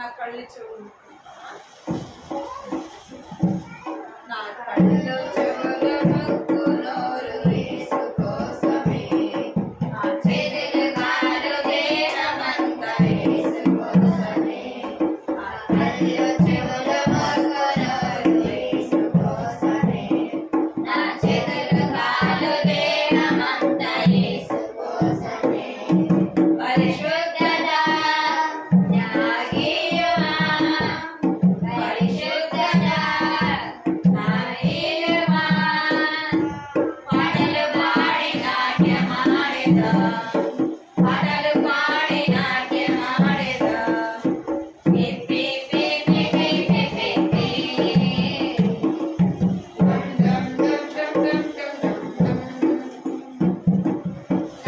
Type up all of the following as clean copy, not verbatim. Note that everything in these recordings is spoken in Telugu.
నా కళ్ళు చూడు నా కళ్ళు చెవులు ముక్కు నోరు యేసు కోసమే నా చేతులు కాళ్ళు దేహమంతా యేసు కోసమే నా కళ్ళు చెవులు ముక్కు నోరు యేసు కోసమే నా చేతులు కాళ్ళు దేహమంతా యేసు కోసమే పరిశుద్ధత త్యాగీయమా పరిశుద్ధత నాయమా పాటలు పాడి నాట్యమాడేదా పాటలు పాడి నాట్యమాడేదా పిప్పి పిప్పి పిప్పి పిప్పి డం డం డం డం డం డం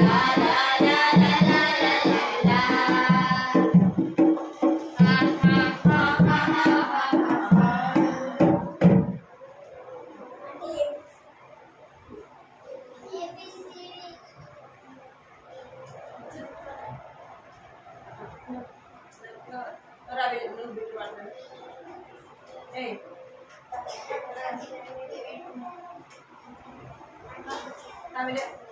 లా లా లా లా లా లా ha ha ha ha ha ha Ravi, no bit one. Hey. Ravi, hey.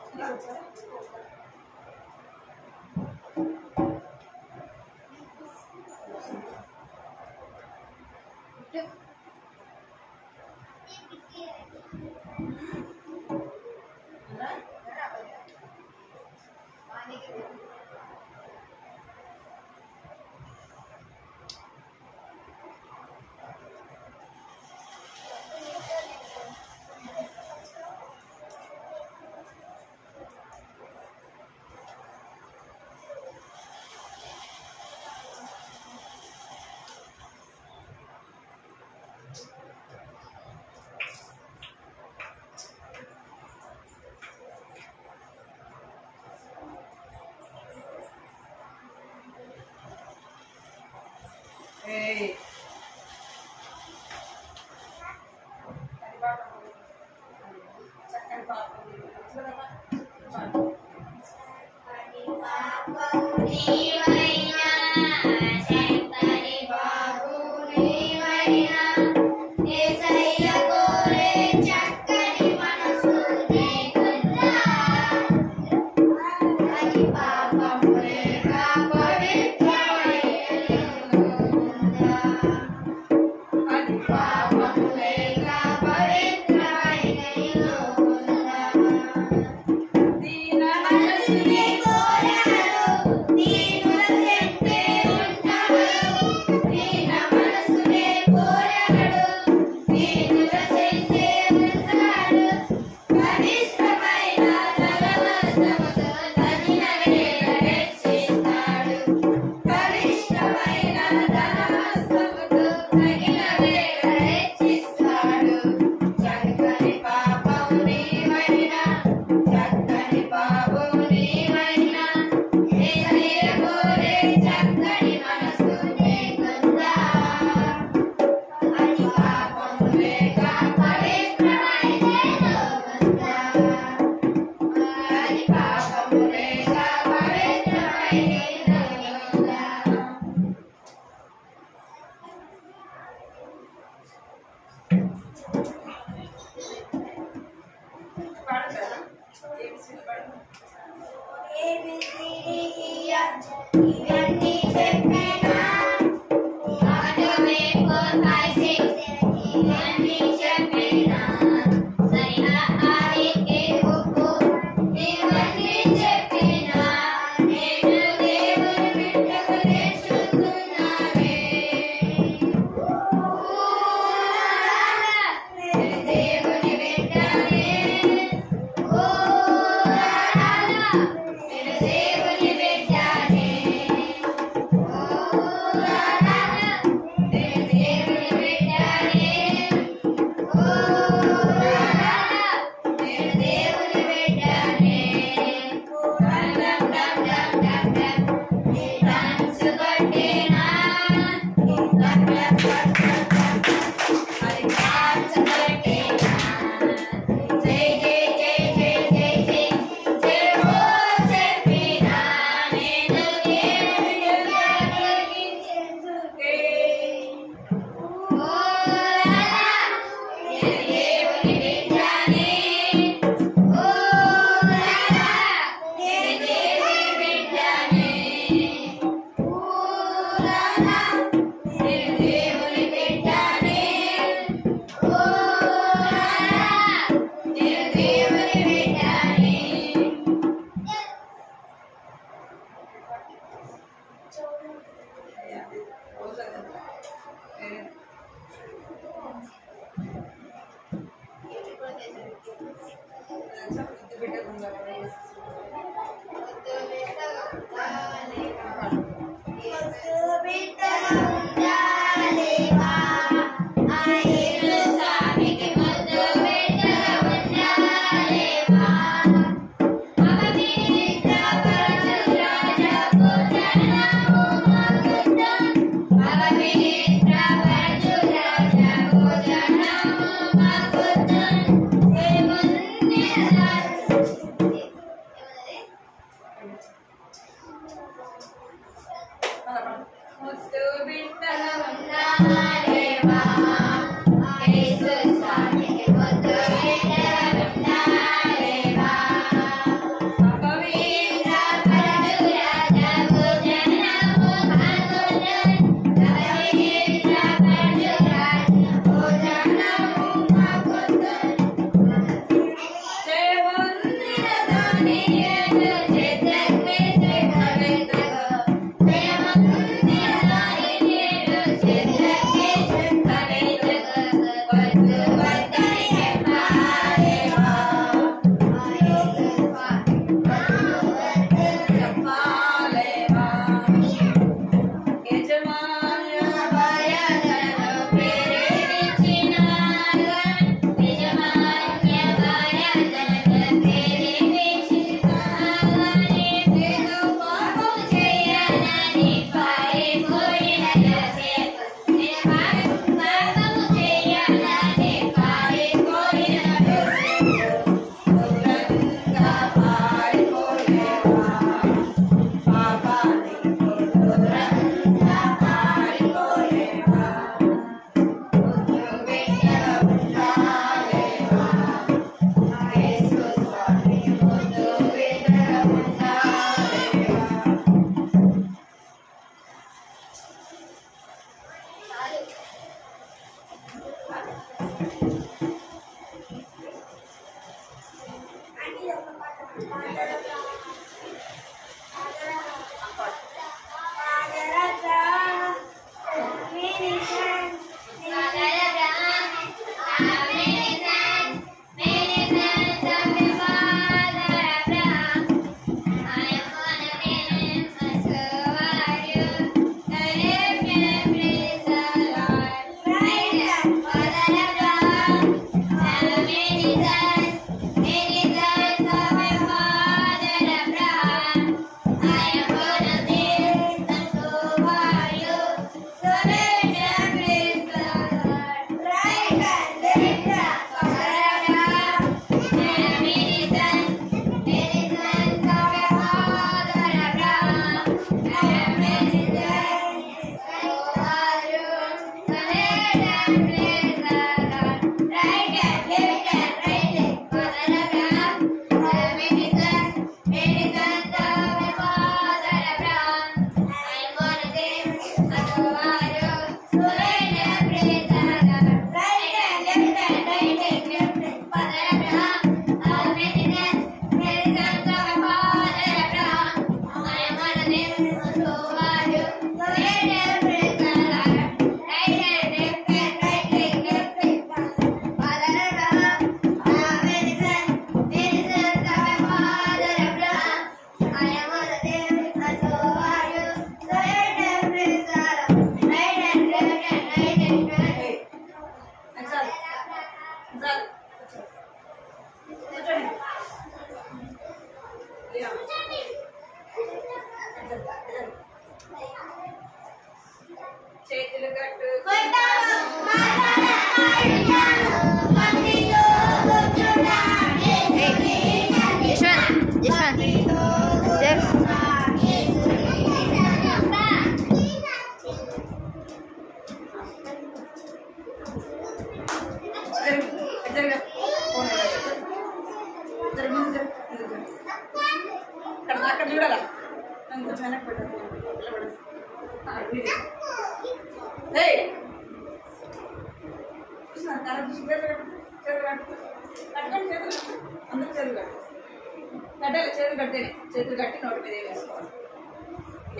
చేతులు కట్టి నోటి మీద వేసుకోవాలి.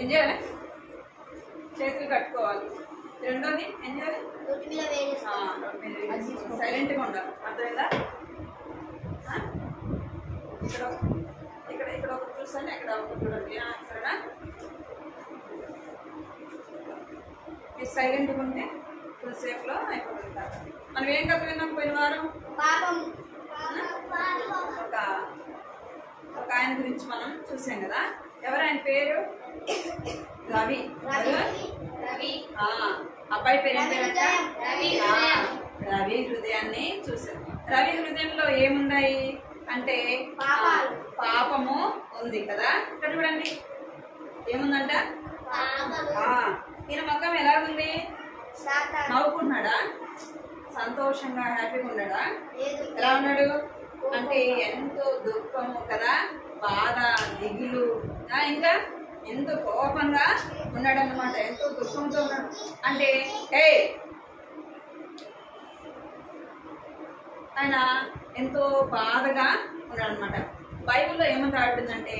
ఏం చేయాలి? చేతులు కట్టుకోవాలి. రెండోది ఏం చేయాలి? నోటి మీద వేసుకోవాలి. సైలెంట్గా ఉండాలి. అర్థమైందా? ఇక్కడ ఇక్కడ ఇక్కడ ఒకటి చూస్తాను, ఇక్కడ ఒకటి చూడండి. సరేనా? ఇది సైలెంట్గా ఉంటే కొద్దిసేపులో అయిపోతుంటారు. మనం ఏం కథ విన్నాం పోయిన వారం? ఒక ఆయన గురించి మనం చూసాం కదా. ఎవరు ఆయన పేరు? రవి. అబ్బాయి పేరు ఏం పేరంట? రవి హృదయాన్ని చూసాం. రవి హృదయంలో ఏమున్నాయి అంటే పాపము ఉంది కదా. ఇక్కడ చూడండి ఏముందంట? ఈయన ముఖం ఎలా ఉంది? నవ్వుకుంటున్నాడా? సంతోషంగా హ్యాపీగా ఉన్నాడా? ఎలా ఉన్నాడు అంటే ఎంతో దుఃఖము కదా, బాధ, దిగులు, ఇంకా ఎంతో కోపంగా ఉన్నాడు అనమాట. ఎంతో దుఃఖంతో ఉన్నాడు అంటే ఆయన ఎంతో బాధగా ఉన్నాడు అనమాట. బైబిల్లో ఏమంట ఆడుతుందంటే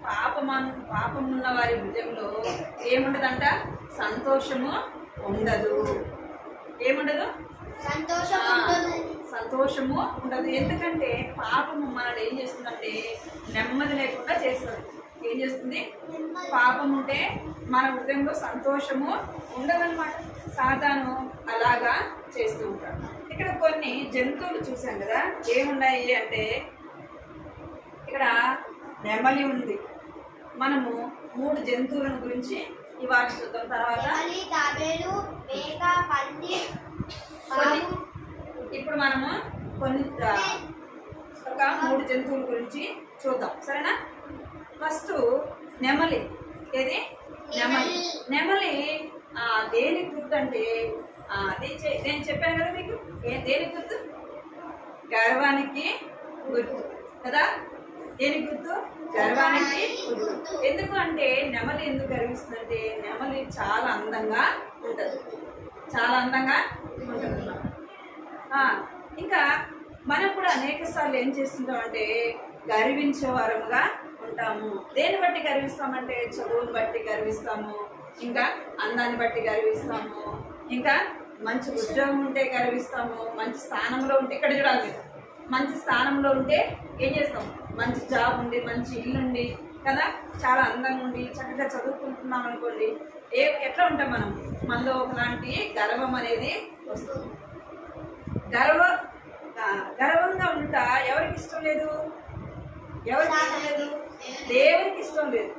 పాపమున్న వారి హృదయంలో ఏముండదంట? సంతోషము ఉండదు. ఏముండదు? సంతోషము ఉండదు. ఎందుకంటే పాపము మనల్ని ఏం చేస్తుందంటే నెమ్మది లేకుండా చేస్తుంది. ఏం చేస్తుంది? పాపం ఉంటే మన హృదయంలో సంతోషము ఉండదన్నమాట. సాతాను అలాగా చేస్తూ ఉంటాడు. ఇక్కడ కొన్ని జంతువులు చూసాం కదా. ఏమున్నాయి అంటే ఇక్కడ నెమలి ఉంది. మనము 3 జంతువుల గురించి ఇవాళ చూద్దాం. తర్వాత ఇప్పుడు మనము కొన్ని ఒక 3 జంతువుల గురించి చూద్దాం, సరేనా? ఫస్ట్ నెమలి. ఏది? నెమలి దేనికి గుర్తు అంటే నేను చెప్పాను కదా మీకు. దేనికి గుర్తు? గర్వానికి గుర్తు కదా. దేనికి గుర్తు? గర్వానికి గుర్తు. ఎందుకు అంటే నెమలి ఎందుకు గర్విస్తుందంటే నెమలి చాలా అందంగా ఉంటుంది. చాలా అందంగా ఉంటుంది. ఇంకా మనం కూడా అనేక సార్లు ఏం చేస్తుంటాం అంటే గర్వించే వారముగా ఉంటాము. దేన్ని బట్టి గర్విస్తామంటే చదువుని బట్టి గర్విస్తాము, ఇంకా అందాన్ని బట్టి గర్విస్తాము, ఇంకా మంచి ఉద్యోగం ఉంటే గర్విస్తాము, మంచి స్థానంలో ఉంటే. ఇక్కడ చూడాలి, మంచి స్థానంలో ఉంటే ఏం చేస్తాం? మంచి జాబ్ ఉండి, మంచి ఇల్లు ఉండి కదా, చాలా అందంగా ఉండి చక్కగా చదువుకుంటున్నాం అనుకోండి, ఎట్లా ఉంటాం మనం? మనలో ఒకలాంటి గర్వం అనేది వస్తుంది. గర్వంగా ఉంటా ఎవరికి ఇష్టం లేదు? ఎవరికి ఇష్టం లేదు? దేవునికి ఇష్టం లేదు.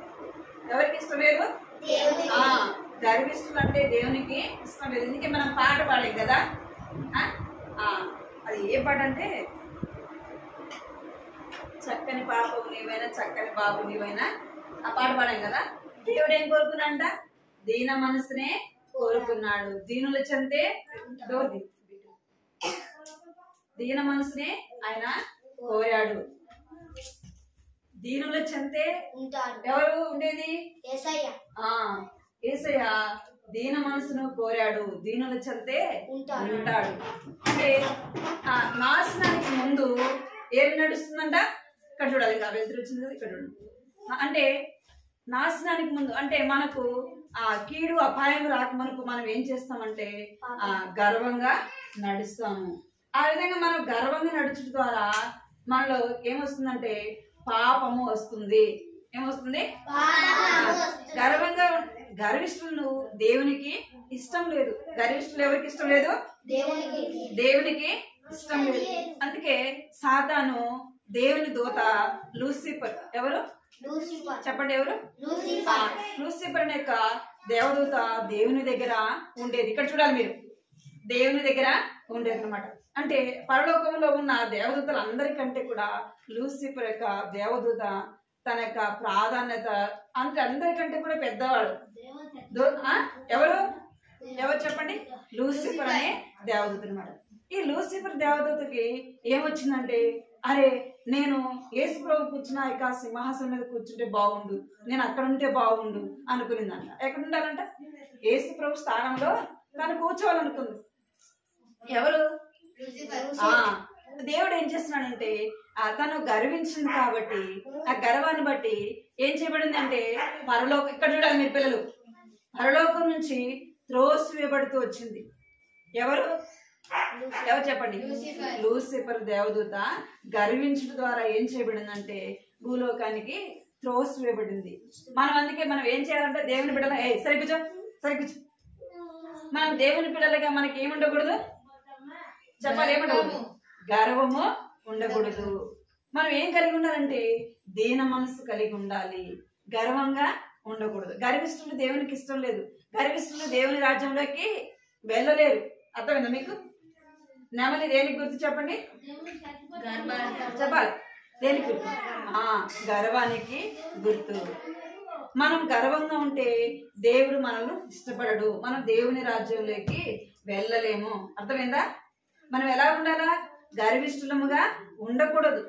ఎవరికి ఇష్టం లేదు? గర్విస్తులు అంటే దేవునికి ఇష్టం లేదు. అందుకే మనం పాట పాడాం కదా. అది ఏ పాట అంటే చక్కని పాపం నీవైనా చక్కని బాబు నీవైనా, ఆ పాట పాడాం కదా. దేవుడు ఏం కోరుకున్నాడంట? దీన మనసునే కోరుకున్నాడు. దీనుల చెంతే దీన మనసునే ఆయన కోరాడు. దీనుల చెంతే ఎవరు ఉండేది? యేసయ్య దీన మనసును కోరాడు, దీనుల చెంతే ఉంటాడు. అంటే నాశనానికి ముందు ఏం నడుస్తుందంట? ఇక్కడ చూడాలి, ఇంకా వెళ్తురు వచ్చింది కదా, ఇక్కడ చూడండి. అంటే నాశనానికి ముందు అంటే మనకు కీడు అపాయం రాకమునుపు మనం ఏం చేస్తామంటే గర్వంగా నడుస్తాము. ఆ విధంగా మనం గర్వంగా నడుచు ద్వారా మనలో ఏమొస్తుందంటే పాపము వస్తుంది. ఏమొస్తుంది? గర్విష్ఠులు దేవునికి ఇష్టం లేదు. గర్విష్ఠులు ఎవరికి ఇష్టం లేదు? దేవునికి ఇష్టం లేదు. అందుకే సాతాను దేవుని దూత లూసిఫర్. ఎవరు చెప్పండి? ఎవరు? లూసిఫర్ అనే యొక్క దేవదూత దేవుని దగ్గర ఉండేది. ఇక్కడ చూడాలి మీరు, దేవుని దగ్గర ఉండేది అనమాట. అంటే పరలోకంలో ఉన్న దేవదూతలు అందరికంటే కూడా లూసిఫర్ యొక్క దేవదూత తన యొక్క ప్రాధాన్యత అంటే అందరికంటే కూడా పెద్దవాడు. ఎవరు చెప్పండి? లూసిఫర్ అనే దేవదూత అనమాట. ఈ లూసిఫర్ దేవదూతకి ఏమొచ్చిందంటే, అరే నేను యేసు ప్రభు కూర్చున్న ఇక సింహాసనం మీద కూర్చుంటే బాగుండు, నేను అక్కడ ఉంటే బాగుండు అనుకునిందంట. ఎక్కడ ఉండాలంట? యేసు ప్రభు స్థానంలో తను కూర్చోవాలనుకుంది. ఎవరు? దేవుడు ఏం చేస్తున్నాడంటే తను గర్వించింది కాబట్టి ఆ గర్వాన్ని బట్టి ఏం చేయబడింది అంటే పరలోకం. ఇక్కడ చూడాలి మీరు పిల్లలు, పరలోకం నుంచి త్రోసివేయబడుతూ వచ్చింది. ఎవరు చెప్పండి? లూసిఫర్ దేవదూత గర్వించడం ద్వారా ఏం చేయబడిందంటే భూలోకానికి త్రోసివేయబడింది. మనం అందుకే మనం ఏం చేయాలంటే దేవుని బిడ్డలు సరి కూర్చో మనం దేవుని పిల్లలుగా మనకి ఏముండకూడదు చెప్పాలి, ఏముండకూడదు? గర్వము ఉండకూడదు. మనం ఏం కలిగి ఉండాలంటే దీన మనసు కలిగి ఉండాలి, గర్వంగా ఉండకూడదు. గర్విష్ఠులు దేవునికి ఇష్టం లేదు, గర్విష్ఠులు దేవుని రాజ్యంలోకి వెళ్ళలేరు. అర్థమైందా మీకు? నెమలి దేనికి గుర్తు చెప్పండి, చెప్పాలి, దేనికి గుర్తు? గర్వానికి గుర్తు. మనం గర్వంగా ఉంటే దేవుడు మనల్ని ఇష్టపడడు, మనం దేవుని రాజ్యంలోకి వెళ్ళలేము. అర్థమైందా? మనం ఎలా ఉండాలా? గర్విష్ఠులముగా ఉండకూడదు.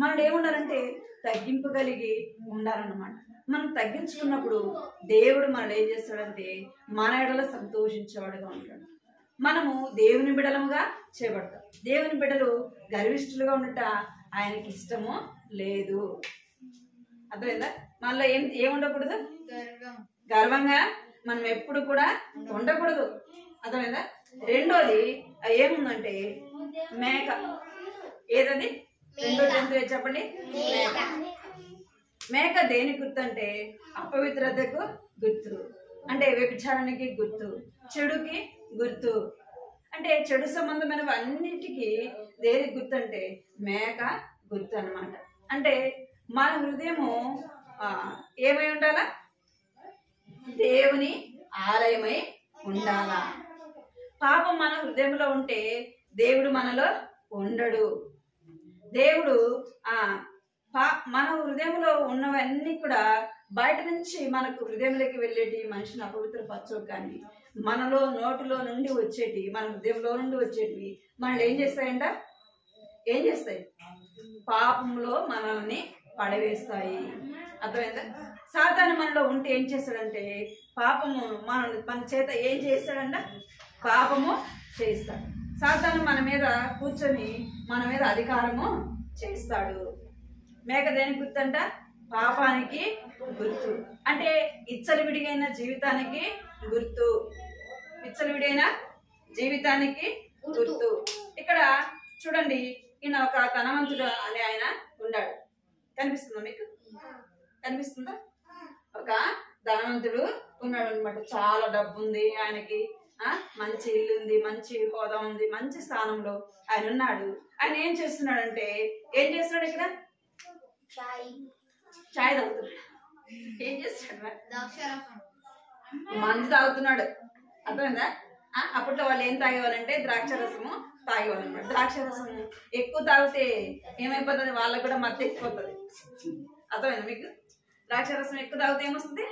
మనం ఏముండాలంటే తగ్గింపు కలిగి ఉండాలన్నమాట. మనం తగ్గించుకున్నప్పుడు దేవుడు మనల్ని ఏం చేస్తాడంటే మన ఎడల సంతోషించేవాడుగా ఉంటాడు. మనము దేవుని బిడలముగా చేపడతాం. దేవుని బిడలు గర్విష్ఠులుగా ఉండట ఆయనకి ఇష్టము లేదు. అర్థమైందా? మనలో ఏముండకూడదు? గర్వంగా మనం ఎప్పుడు కూడా ఉండకూడదు. అర్థమైందా? రెండోది ఏముందంటే మేక. ఏదది? రెండోది చెప్పండి. మేక. మేక దేని గుర్తు అంటే అపవిత్రతకు గుర్తు, అంటే వ్యభిచారానికి గుర్తు, చెడుకి గుర్తు. అంటే చెడు సంబంధమైనవి అన్నిటికీ దేని గుర్తు అంటే మేక గుర్తు అన్నమాట. అంటే మన హృదయము ఏమై ఉండాలా? దేవుని ఆలయమై ఉండాలా. పాపం మన హృదయంలో ఉంటే దేవుడు మనలో ఉండడు. దేవుడు మన హృదయంలో ఉన్నవన్నీ కూడా బయట నుంచి మనకు హృదయంలోకి వెళ్ళేటి మనిషిని అపవిత్రపరచవు. కానీ మనలో నోటిలో నుండి వచ్చేటి, మన హృదయంలో నుండి వచ్చేటివి మనల్ని ఏం చేస్తాయంట? ఏం చేస్తాయి? పాపంలో మనల్ని పడవేస్తాయి. అర్థమైందా? సాతాను మనలో ఉంటే ఏం చేస్తాడంటే పాపము మన చేత ఏం చేస్తాడంట? పాపము చేస్తాడు. సాతాను మన మీద కూర్చొని మన మీద అధికారము చేస్తాడు. మేక దేనికి గుర్తంట? పాపానికి గుర్తు, అంటే ఇచ్చలవిడిగైన జీవితానికి గుర్తు. ఇచ్చలవిడైన జీవితానికి గుర్తు. ఇక్కడ చూడండి, ఈయన ఒక ధనవంతుడు అనే ఆయన ఉన్నాడు. కనిపిస్తుందా మీకు? కనిపిస్తుందా? ఒక ధనవంతుడు ఉన్నాడు అనమాట. చాలా డబ్బు ఉంది ఆయనకి, మంచి ఇల్లు ఉంది, మంచి హోదా ఉంది, మంచి స్థానంలో ఆయన ఉన్నాడు. ఆయన ఏం చేస్తున్నాడంటే ఏం చేస్తున్నాడు? ఇక్కడ చాయ్ తాగుతున్నాడు. ఏం చేస్తున్నాడు? మందు తాగుతున్నాడు. అర్థమైందా? అప్పట్లో వాళ్ళు ఏం తాగేవాళ్ళంటే ద్రాక్ష రసము తాగేవాళ్ళు అనమాట. ద్రాక్ష రసము ఎక్కువ తాగితే ఏమైపోతుంది? వాళ్ళకు కూడా మత్తు ఎక్కిపోతుంది. అర్థమైందా మీకు? ద్రాక్ష రసం ఎక్కువ తాగితే ఏమొస్తుంది?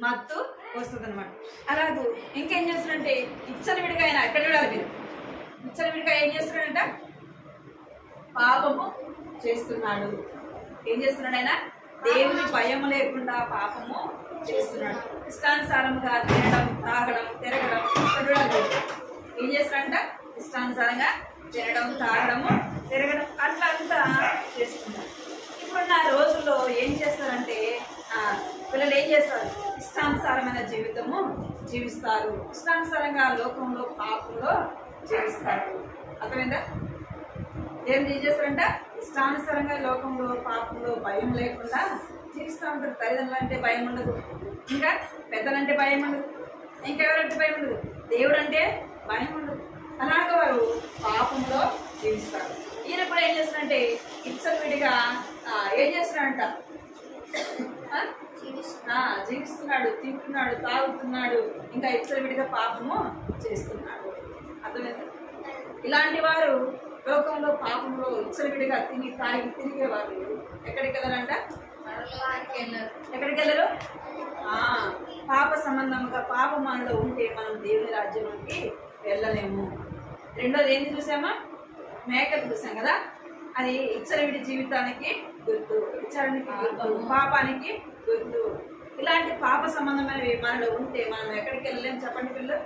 మత్తు వస్తుంది అనమాట. అలాగే ఇంకేం చేస్తున్నాడంటే ఇచ్చలవిడిగా ఆయన ఎక్కడ చూడాలి మీరు? ఇచ్చలవిడిగా ఏం చేస్తున్నాడంట? పాపము చేస్తున్నాడు. ఏం చేస్తున్నాడు ఆయన? దేవుని భయం లేకుండా పాపము చేస్తున్నాడు. ఇష్టానుసారముగా తినడం, తాగడం, తిరగడం. ఏం చేస్తున్నాడంట? ఇష్టానుసారంగా తినడం, తాగడము, తిరగడం అట్లా అంతా చేస్తున్నాడు. ఇప్పుడు నా రోజుల్లో ఏం చేస్తారంటే పిల్లలు ఏం చేస్తారు? ఇష్టానుసారమైన జీవితము జీవిస్తారు. ఇష్టానుసారంగా లోకంలో పాపంలో జీవిస్తారు. అర్థమైందా? ఏం చేస్తారంట? ఇష్టానుసారంగా లోకంలో పాపంలో భయం లేకుండా జీవిస్తూ ఉంటారు. తల్లిదండ్రులు అంటే భయం ఉండదు, ఇంకా పెద్దలంటే భయం ఉండదు, ఇంకెవరంటే భయం ఉండదు, దేవుడు అంటే భయం ఉండదు. అలాగే వారు పాపంలో జీవిస్తారు. ఈయన కూడా ఏం చేస్తున్నారంటే ఇచ్చలవిడిగా ఏం చేస్తున్నాడంట? జీవిస్తున్నాడు, తింటున్నాడు, తాగుతున్నాడు, ఇంకా ఇచ్చలవిడిగా పాపము చేస్తున్నాడు. అర్థమైంది? ఇలాంటి వారు లోకంలో పాపంలో ఇచ్చలవిడిగా తిని తాగి తిరిగే వాళ్ళు ఎక్కడికి వెళ్ళారంట? ఎక్కడికి వెళ్ళరు? పాప సంబంధంగా పాప మనలో ఉంటే మనం దేవుని రాజ్యంలోకి వెళ్ళలేము. రెండోది ఏంటి చూసామా? మేకలు చూసాం కదా, అది ఇచ్చలవిడి జీవితానికి గుర్తు, ఇచ్చడానికి గుర్తు, పాపానికి గుర్తు. ఇలాంటి పాప సంబంధమైనవి మనలో ఉంటే మనం ఎక్కడికి వెళ్ళలేము చెప్పండి పిల్లలు?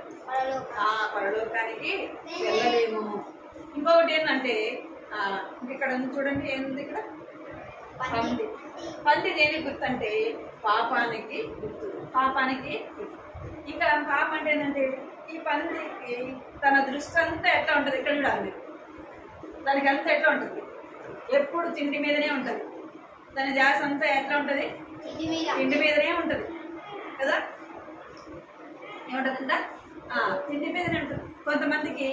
పరలోకానికి వెళ్ళలేము. ఇంకొకటి ఏంటంటే ఇక్కడ చూడండి, ఏంది ఇక్కడ? పంది. పంది దేనికి గుర్తు అంటే పాపానికి గుర్తు, పాపానికి గుర్తు. ఇంకా పాపం అంటే ఏంటంటే ఈ పందికి తన దృష్టి అంతా ఎట్లా ఉంటుంది? ఇక్కడ చూడాలి, దానికి అంతా ఎట్లా ఉంటుంది? ఎప్పుడు తిండి మీదనే ఉంటుంది. దాని ధ్యాస అంతా ఎట్లా ఉంటుంది? తిండి మీదనే ఉంటుంది కదా. ఏముంటుందంట? తిండి మీదనే కొంతమందికి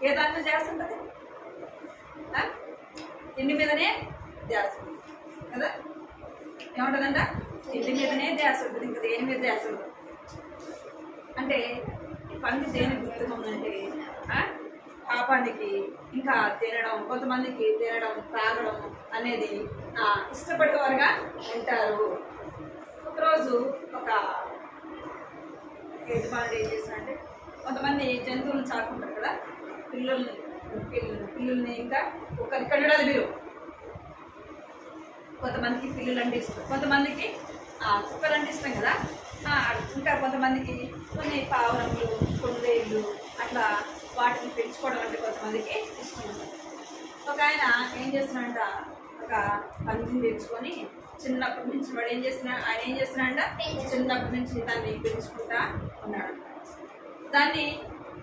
ఏ దాని మీద ధ్యాస ఉంటుంది? తిండి మీదనే ధ్యాస కదా. ఏముంటుందంట? తిండి మీదనే ధ్యాస ఉంటుంది, ఇంకా దేని మీద ధ్యాస ఉంటుంది. అంటే పంది దేని గుర్తుందంటే పాపానికి, ఇంకా తినడం, కొంతమందికి తినడం తాగడం అనేది ఇష్టపడేవారుగా ఉంటారు. ఒకరోజు ఒక యజమానుడు ఏం చేస్తారంటే, కొంతమంది జంతువులను చాకుంటారు కదా, పిల్లుల్ని ఇంకా ఒకరి కన్నడాలు మీరు. కొంతమందికి పిల్లులు అంటే ఇష్టం, కొంతమందికి కుక్కలు అంటే ఇష్టం కదా. ఇంకా కొంతమందికి కొన్ని పావురములు, కొండేళ్ళు అట్లా వాటిని పెంచుకోవడం అంటే కొంతమందికి ఇష్టం ఉంటుంది. ఒక ఆయన ఏం చేస్తున్నాడంట, ఒక పందిని తెచ్చుకొని చిన్నప్పటి నుంచి వాడు ఆయన ఏం చేస్తున్నాడంట, చిన్నప్పటి నుంచి దాన్ని పెంచుకుంటా ఉన్నాడు. దాన్ని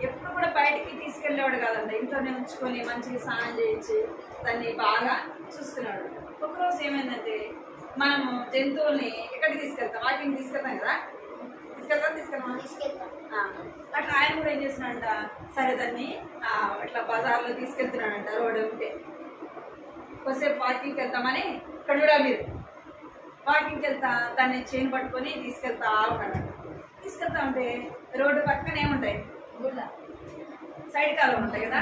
ఎప్పుడు కూడా బయటికి తీసుకెళ్ళేవాడు కాదంట, ఇంట్లోనే ఉంచుకొని మంచిగా స్నానం చేయించి దాన్ని బాగా చూస్తున్నాడు. ఒకరోజు ఏమైందంటే, మనము జంతువుల్ని ఎక్కడికి తీసుకెళ్తాం? వాకింగ్ తీసుకెళ్తాం కదా, తీసుకెళ్తాం. అట్లా ఆయన కూడా ఏం చేస్తున్నాడంట, సరే దాన్ని అట్లా బజార్లో తీసుకెళ్తున్నాడంట. రోడ్డు ఉంటే కొద్దిసేపు వాకింగ్కి వెళ్తామని ఇక్కడ మీరు వాకింగ్కి వెళ్తా దాన్ని చైన్ పట్టుకొని తీసుకెళ్తా ఉన్నాడు. తీసుకెళ్తా ఉంటే రోడ్డు పక్కన ఏముంటాయి? సైడ్ కాలువలు ఉంటాయి కదా,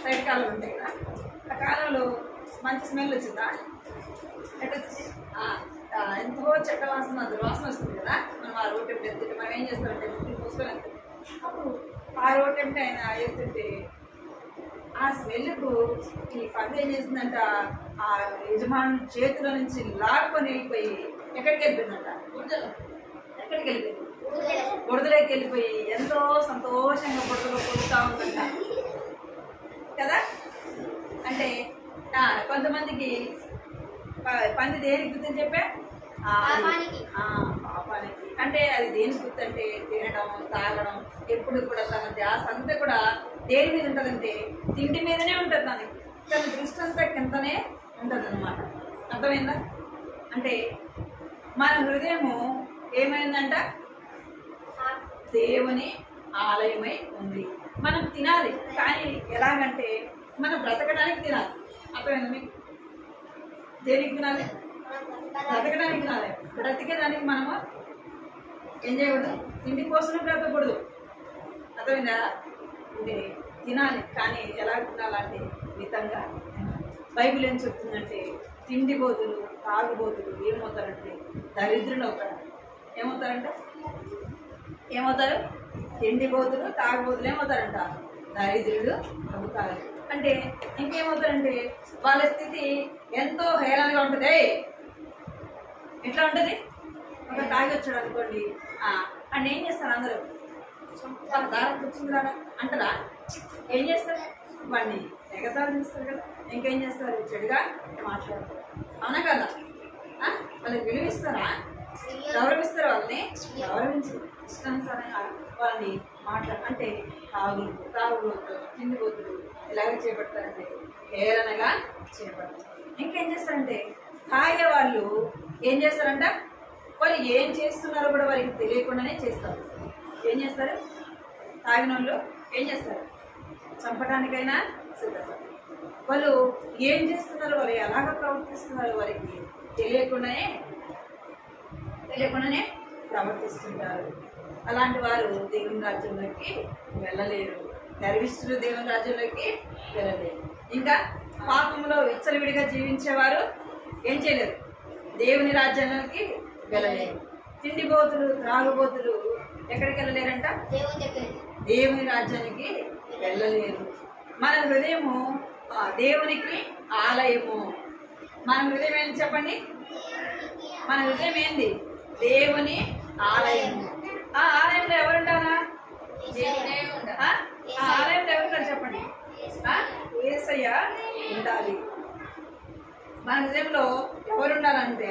సైడ్ కాలువలు ఉంటాయి కదా. ఆ కాలంలో మంచి స్మెల్ వచ్చిందా? ఎట్లా ఎంతో చెక్క వాసన వస్తుంది కదా. మనం ఆ రోడ్ టెంప్ట్ వెళ్తుంటే మనం ఏం చేస్తామంటే మూసుకొని వెళ్తాం. అప్పుడు ఆ రోడ్ టెంప్ట్ ఆయన వెళ్తుంటే ఆ స్మెల్కు ఈ పంది ఏం చేసిందంట, ఆ యజమాని చేతిలో నుంచి లాక్కొని వెళ్ళిపోయి ఎక్కడికి వెళ్ళిపోయిందంట? ఎక్కడికి వెళ్ళిపోయింది? బురదలోకి వెళ్ళిపోయి ఎంతో సంతోషంగా బురదలో పొడుతూ ఉందంట కదా. అంటే కొంతమందికి పంది దేనికి గుర్తని చెప్పా? పాపానికి. అంటే అది దేనికి గుర్తంటే తినడం తాగడం, ఎప్పుడు కూడా తన ధ్యాస అంతా కూడా దేని మీద ఉంటుందంటే తిండి మీదనే ఉంటుంది. తన దృష్టి అంతా కిందనే ఉంటుంది అన్నమాట. అర్థమైందా? అంటే మన హృదయము ఏమైందంట? దేవుని ఆలయమై ఉంది. మనం తినాలి, కానీ ఎలాగంటే మనం బ్రతకడానికి తినాలి. అర్థమైందా మీకు? దేనికి తినాలి? బ్రతకడానికి తినాలి. బ్రతికేదానికి మనము ఏం చేయకూడదు? తిండి కోసం బ్రతకూడదు. అర్థమైందా? అంటే తినాలి, కానీ ఎలా తినాలంటే మితంగా. బైబిల్ ఏం చెప్తుందంటే, తిండిబోతులు తాగుబోతులు ఏమవుతారంటే దరిద్రులు అవుతారు. ఏమవుతారు? తిండిబోతులు తాగుబోతులు ఏమవుతారంట? దరిద్రులు అవుతారు. అంటే ఇంకేమవుతారంటే వాళ్ళ స్థితి ఎంతో హేళనగా ఉంటుంది. ఎట్లా ఉంటుంది? ఒక తాగి వచ్చాడు అనుకోండి, అంటే ఏం చేస్తారు అందరూ? వాళ్ళ దారం కూర్చుందా అంటారా? ఏం చేస్తారు? వాడిని ఎగతాళి చేస్తారు కదా. ఇంకేం చేస్తారు? చెడుగా మాట్లాడతారు. అవునా కదా? వాళ్ళకి విలువిస్తారా? గౌరవిస్తారు. వాళ్ళని గౌరవించి ఇష్టానుసారంగా వాళ్ళని అంటే తాగుబోతులు తిండిపోతులు ఎలాగ చేపడతారంటే హేళనగా చేపడతారు. ఇంకేం చేస్తారంటే తాగే వాళ్ళు ఏం చేస్తారంట, వాళ్ళు ఏం చేస్తున్నారో కూడా వారికి తెలియకుండానే చేస్తారు. ఏం చేస్తారు? తాగిన వాళ్ళు ఏం చేస్తారు? చంపడానికైనా సిద్ధపడతారు. వాళ్ళు ఏం చేస్తున్నారో, వాళ్ళు ఎలాగ ప్రవర్తిస్తున్నారో వారికి తెలియకుండానే ప్రవర్తిస్తుంటారు. అలాంటి వారు దేవుని రాజ్యంలోకి వెళ్ళలేరు. గర్విష్ఠులు దేవుని రాజ్యంలోకి వెళ్ళలేరు. ఇంకా పాపంలో విచ్చలవిడిగా జీవించేవారు ఏం చేయలేరు? దేవుని రాజ్యంలోకి వెళ్ళలేరు. తిండిబోతులు త్రాగుబోతులు ఎక్కడికి వెళ్ళలేరంట? దేవుని రాజ్యానికి వెళ్ళలేరు. మన హృదయము దేవునికి ఆలయము. మన హృదయం ఏంటి చెప్పండి? మన హృదయం ఏంది? దేవుని ఆలయము. ఆ ఆలయంలో ఎవరుంటారా? ఆ ఆలయంలో ఎవరుంటారు చెప్పండి? యేసయ్య ఉండాలి. మన హృదయంలో ఎవరుండాలంటే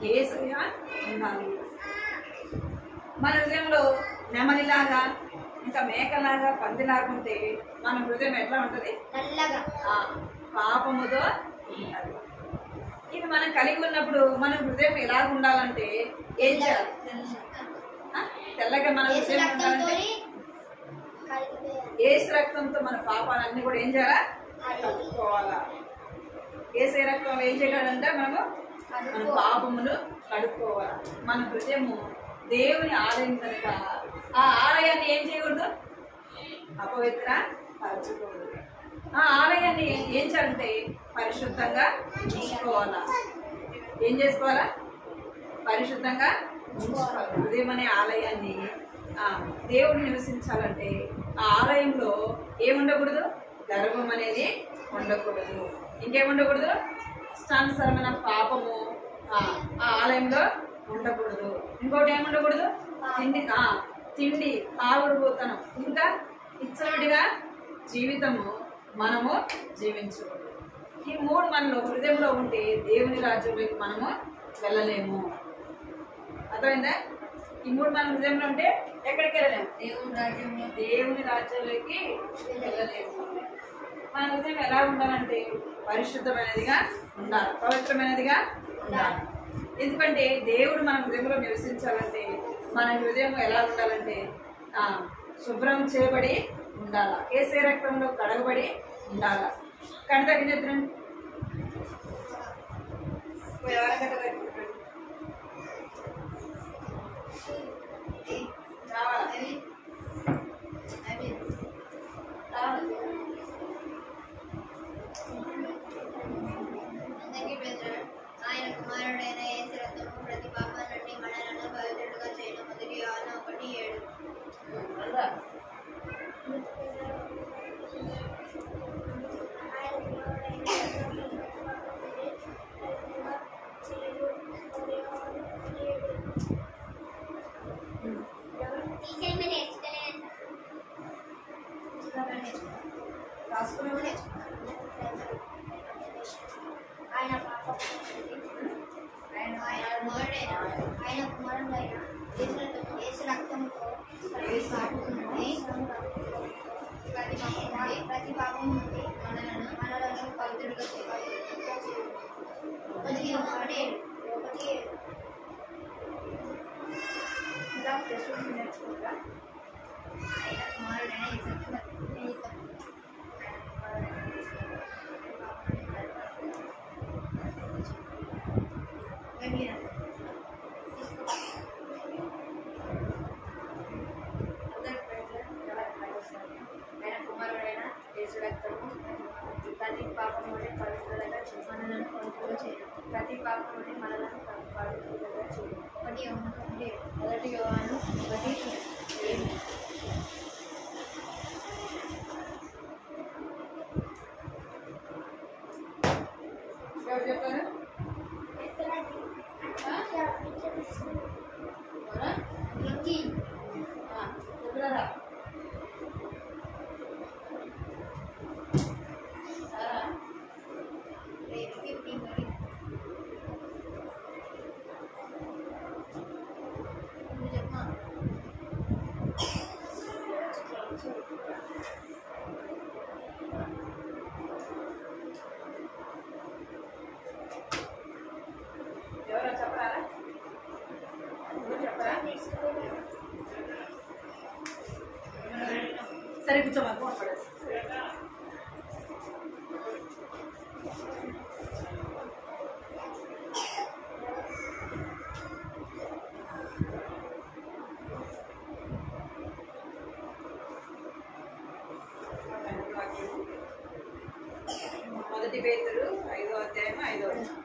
యేసయ్య ఉండాలి. మన హృదయంలో నెమలిలాగా ఇంకా మేకలాగా పందిలాగా ఉంటే మన హృదయం ఎట్లా ఉంటుంది? పాపముతో ఉండాలి. ఇవి మనం కలిగి ఉన్నప్పుడు మన హృదయం ఎలాగ ఉండాలంటే ఏం చేయాలి? తెల్లగా మన హృదయం ఉండాలంటే యేసు రక్తంతో మన పాపాలన్నీ కూడా ఏం చేయాలా? కడుక్కోవాలా. యేసు రక్తంలో ఏం చేయగలంటే మనము మన పాపములు కడుక్కోవాలా. మన హృదయము దేవుని ఆలయం కనుక ఆ ఆలయాన్ని ఏం చేయకూడదు? అపవిత్ర పరచకూడదు. ఆ ఆలయాన్ని ఏం చేయాలంటే పరిశుద్ధంగా ఉంచుకోవాలా. ఏం చేసుకోవాలా? పరిశుద్ధంగా ఉంచుకోవాలి. హృదయం అనే ఆలయాన్ని దేవుడు నివసించాలంటే ఆ ఆలయంలో ఏముండకూడదు? గర్వం అనేది ఉండకూడదు. ఇంకేముండకూడదు? ఇష్టానుసరమైన పాపము ఆ ఆలయంలో ఉండకూడదు. ఇంకోటి ఏముండకూడదు? తిండి తాగుడుపోతనం, ఇంకా ఇచ్చడిగా జీవితము మనము జీవించకూడదు. ఈ మూడు మనలో హృదయంలో ఉంటే దేవుని రాజ్యంలోకి మనము వెళ్ళలేము. అర్థమైందా? ఈ మూడు మన హృదయంలో ఉంటే ఎక్కడికి వెళ్ళలేము? దేవుని రాజ్యంలోకి వెళ్ళలేము. మన హృదయం ఎలా ఉండాలంటే పరిశుద్ధమైనదిగా ఉండాలి, పవిత్రమైనదిగా ఉండాలి. ఎందుకంటే దేవుడు మన హృదయంలో నివసించాలంటే మన హృదయం ఎలా ఉండాలంటే శుభ్రం చేయబడి ఉండాలా. యేసు రక్తంలో కడగబడి ఉండాలా. కడతగిన ఆయన కుమారుడైన యేసు రక్తము ప్రతి పాపం నుండి మనలను పవిత్రులుగా చేయడం. మొదటి యోహాను 1:7. ఆయన కుమారుడైన యేసు రక్తముతో ప్రతి పాపం నుండి మనలను పవిత్రులుగా చేయాలి. 1:7. ఆయన కుమారుడైన యేసు ప్రతి పాపం నుండి పవిత్రులుగా మనలను పవిత్రులుగా చేయడం. ప్రతి పాపం నుండి మనలను పవిత్రులుగా చేయడం. 1 యోహాను 1:7. ఎవరు చెప్పారు? ఎవరో చెప్పరా? సరే కూర్చోమని ఫోన్ పడేసి మొదటి పేతురు 5వ అధ్యాయం 5వ వచనం.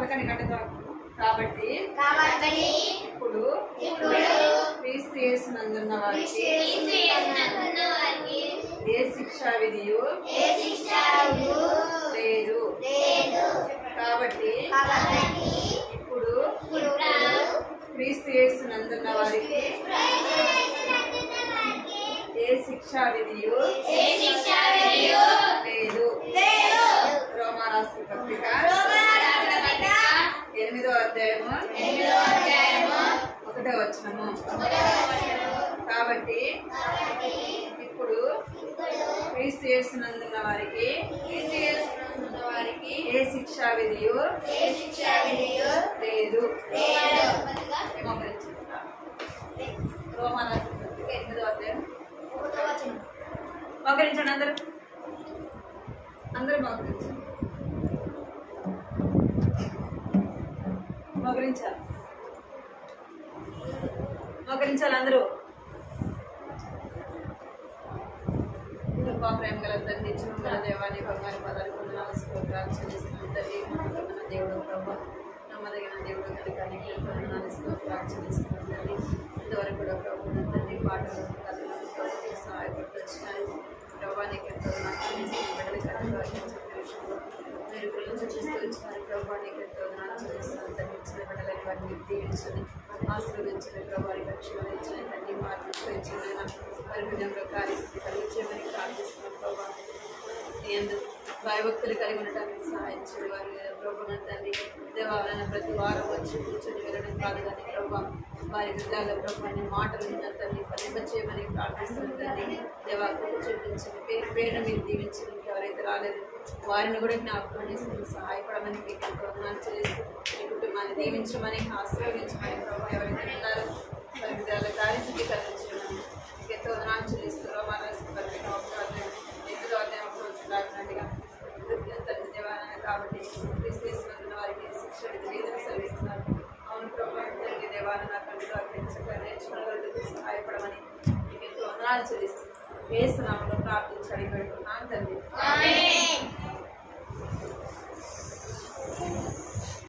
పలకని గంటతో కాబట్టి ఇప్పుడు క్రీస్తు యేసునందున్న వారికి ఏ శిక్షా విధియు లేదు. కాబట్టి ఇప్పుడు క్రీస్తు యేసునందున్న వారికి ఏ శిక్షా విధియు లేదు. రోమా రాష్ట్ర పత్రిక 8వ అధ్యాయము 1వ వచనము. కాబట్టి ఇప్పుడు క్రీస్తు యేసునందున్న వారికి ఏ శిక్షా విధియు లేదు. రోమా రాష్ట్ర పత్రిక 8వ అధ్యాయం మోకరించండి. అందరూ మోకరించాలి అందరూ. కృపా ప్రేమ గల తండ్రి, చిన్న దేవాన్ని బంగారు పదాలు కొందనాలు స్తోత్రాలు చెల్లిస్తున్నాం తండ్రి. నమ్మకమైన దేవుడు ప్రభా, నమ్మదగిన దేవుడు కనుక నీకు కొందనాలు స్తోత్రాలు చెల్లిస్తున్నాం తండ్రి. ఇంతవరకు కూడా ప్రభు తండ్రి పాటలు కథలు సహాయపడుతూ వచ్చినారు ప్రభా. నీకు ఎంతో బిడ్డలు మీరు పిల్లలు చూపిస్తూ వచ్చినారు ప్రభా. నీకు ఎంతో చెల్లిస్తున్నాను తండ్రి. ఇచ్చిన బిడ్డలని వారిని దీవించని ఆశీర్వదించిన ప్రభావి రక్షించిన తండ్రి మార్పించిన పరిమితంలో కార్యస్థితి కలిగించమని ప్రార్థిస్తున్నాం ప్రభావ. భయభక్తులు కలిగి ఉండటానికి సహాయం చేయడం వారి ప్రభుత్వం తండ్రి. దేవాలయం ప్రతి వారం వచ్చి కూర్చొని వెళ్ళడం కాదు కానీ ప్రభావ వారి హృదయాల ప్రభుత్వాన్ని మాటలు విన్న తండ్రి ఫలింపచేయమని ప్రార్థిస్తున్నాం తండ్రి. దేవాలకు చూపించండి, పేరును మీరు దీవించండి. ఎవరైతే రాలేదు వారిని కూడా జ్ఞాపకం చేసుకుని సహాయపడమని మీకు ఎంతో వందనాలు చెల్లిస్తూ మీ కుటుంబాన్ని దీవించమని ఆశీర్వదించమని ప్రభావ. ఎవరైతే ఉన్నారో వారి హృదయాల కార్యస్థితి కలిగించమని మీకు ఎంతో వందనాలు చెల్లిస్తూ రాకున్నట్టుగా తండ్రి దేవాలయం కాబట్టి క్రీస్తునందున వారికి శిక్ష లేదని సెలవిస్తున్నారు. అవును ప్రభావ తండ్రి దేవాలయం నా కంటిలో అర్పించగా నేర్చుకునేందుకు సహాయపడమని మీకు ఎంతో వందనాలు చెల్లిస్తూ వేస్తున్నామని ప్రార్థించి అడిగి పెడుతున్నాను తండ్రి.